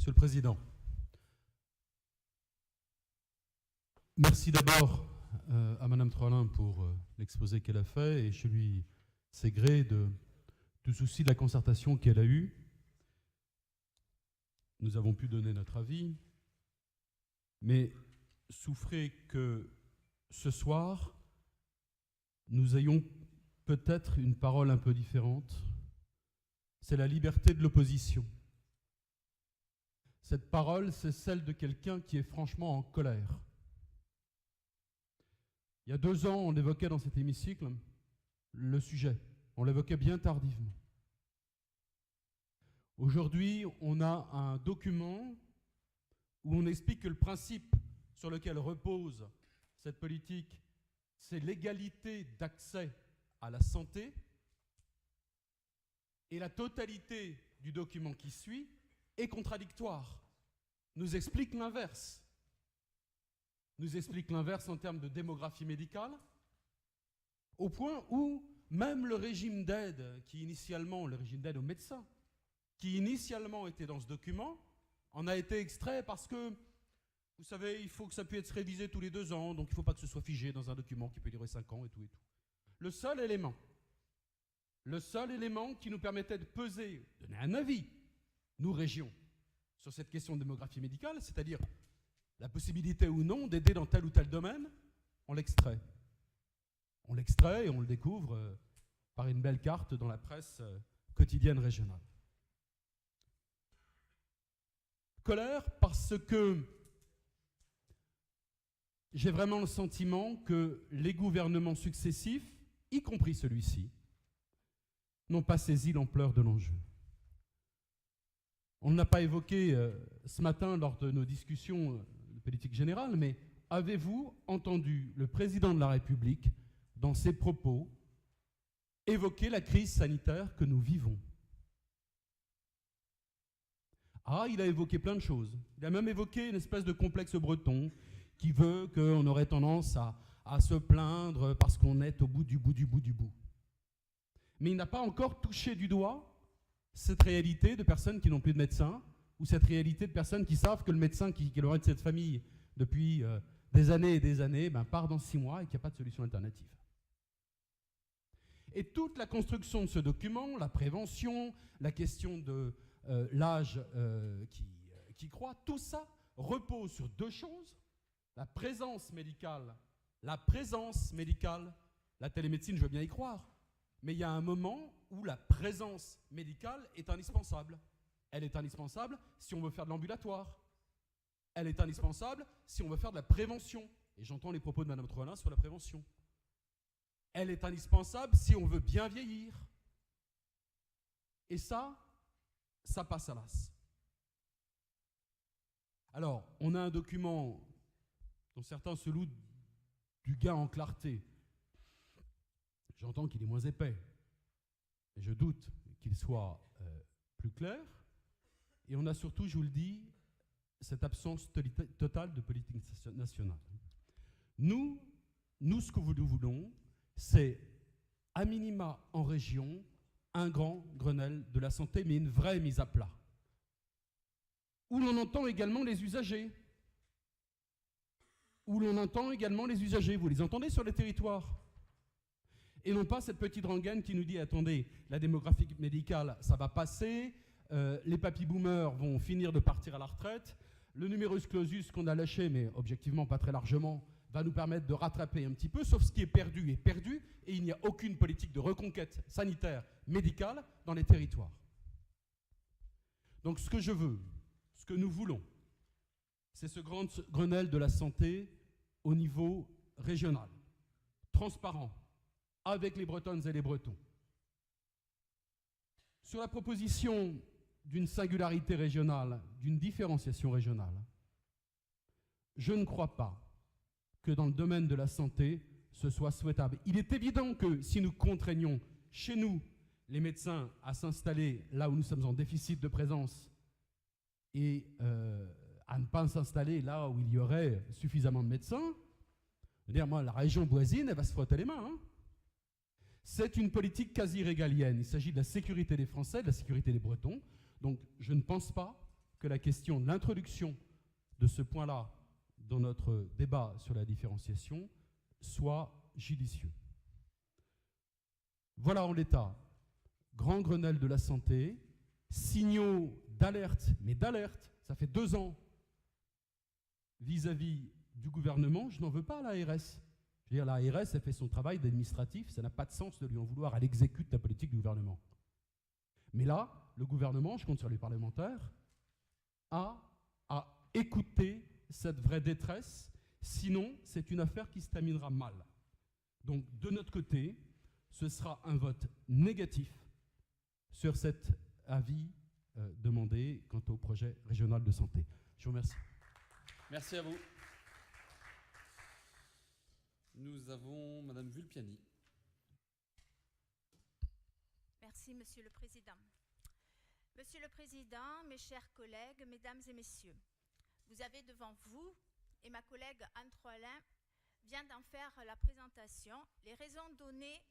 Monsieur le Président, merci d'abord à Madame Trollin pour l'exposé qu'elle a fait, et je lui sais gré du souci de la concertation qu'elle a eue. Nous avons pu donner notre avis, mais souffrez que ce soir, nous ayons peut-être une parole un peu différente. C'est la liberté de l'opposition. Cette parole, c'est celle de quelqu'un qui est franchement en colère. Il y a 2 ans, on évoquait dans cet hémicycle le sujet. On l'évoquait bien tardivement. Aujourd'hui, on a un document où on explique que le principe sur lequel repose cette politique, c'est l'égalité d'accès à la santé. Et la totalité du document qui suit est contradictoire. Nous explique l'inverse. Nous explique l'inverse en termes de démographie médicale, au point où même le régime d'aide, le régime d'aide aux médecins, qui initialement était dans ce document, en a été extrait parce que, vous savez, il faut que ça puisse être révisé tous les 2 ans, donc il ne faut pas que ce soit figé dans un document qui peut durer 5 ans et tout et tout. Le seul élément qui nous permettait de peser, donner un avis, nous, régions, sur cette question de démographie médicale, c'est-à-dire la possibilité ou non d'aider dans tel ou tel domaine, on l'extrait. On l'extrait et on le découvre par une belle carte dans la presse quotidienne régionale. Colère parce que j'ai vraiment le sentiment que les gouvernements successifs, y compris celui-ci, n'ont pas saisi l'ampleur de l'enjeu. On ne l'a pas évoqué ce matin lors de nos discussions de politique générale, mais avez-vous entendu le président de la République, dans ses propos, évoquer la crise sanitaire que nous vivons ? Ah, il a évoqué plein de choses. Il a même évoqué une espèce de complexe breton qui veut qu'on aurait tendance à se plaindre parce qu'on est au bout du bout du bout du bout. Mais il n'a pas encore touché du doigt cette réalité de personnes qui n'ont plus de médecin, ou cette réalité de personnes qui savent que le médecin qui leur aide cette famille depuis des années et des années part dans 6 mois et qu'il n'y a pas de solution alternative. Et toute la construction de ce document, la prévention, la question de l'âge qui croît, tout ça repose sur 2 choses. La présence médicale, la télémédecine, je veux bien y croire, mais il y a un moment où la présence médicale est indispensable. Elle est indispensable si on veut faire de l'ambulatoire. Elle est indispensable si on veut faire de la prévention. Et j'entends les propos de Mme Trollin sur la prévention. Elle est indispensable si on veut bien vieillir. Et ça passe à l'as. Alors, on a un document dont certains se louent du gain en clarté. J'entends qu'il est moins épais, et je doute qu'il soit plus clair. Et on a surtout, je vous le dis, cette absence totale de politique nationale. Nous, ce que nous voulons, c'est, à minima en région, un grand Grenelle de la santé, mais une vraie mise à plat, où l'on entend également les usagers. Vous les entendez sur les territoires. Et non pas cette petite rengaine qui nous dit « Attendez, la démographie médicale, ça va passer, les papy-boomers vont finir de partir à la retraite, le numerus clausus qu'on a lâché, mais objectivement pas très largement, va nous permettre de rattraper un petit peu, sauf ce qui est perdu, et il n'y a aucune politique de reconquête sanitaire, médicale dans les territoires. » Donc ce que nous voulons, c'est ce grand Grenelle de la santé au niveau régional, transparent, avec les Bretonnes et les Bretons. Sur la proposition d'une singularité régionale, d'une différenciation régionale, je ne crois pas que dans le domaine de la santé, ce soit souhaitable. Il est évident que si nous contraignons chez nous les médecins à s'installer là où nous sommes en déficit de présence et à ne pas s'installer là où il y aurait suffisamment de médecins, je veux dire, moi, la région voisine, elle va se frotter les mains. C'est une politique quasi régalienne. Il s'agit de la sécurité des Français, de la sécurité des Bretons. Donc, je ne pense pas que la question de l'introduction de ce point-là dans notre débat sur la différenciation soit judicieux. Voilà en l'état. Grand Grenelle de la santé, signaux d'alerte, mais d'alerte, ça fait 2 ans vis-à-vis du gouvernement, je n'en veux pas à l'ARS. Je veux dire, l'ARS, elle fait son travail d'administratif, ça n'a pas de sens de lui en vouloir, elle exécute la politique du gouvernement. Mais là, le gouvernement, je compte sur les parlementaires, a écouté cette vraie détresse, sinon c'est une affaire qui se terminera mal. Donc de notre côté, ce sera un vote négatif sur cet avis demandé quant au projet régional de santé. Je vous remercie. Merci à vous. Nous avons Madame Vulpiani. Merci, Monsieur le Président. Monsieur le Président, mes chers collègues, Mesdames et Messieurs, vous avez devant vous, et ma collègue Anne Troelin vient d'en faire la présentation, les raisons données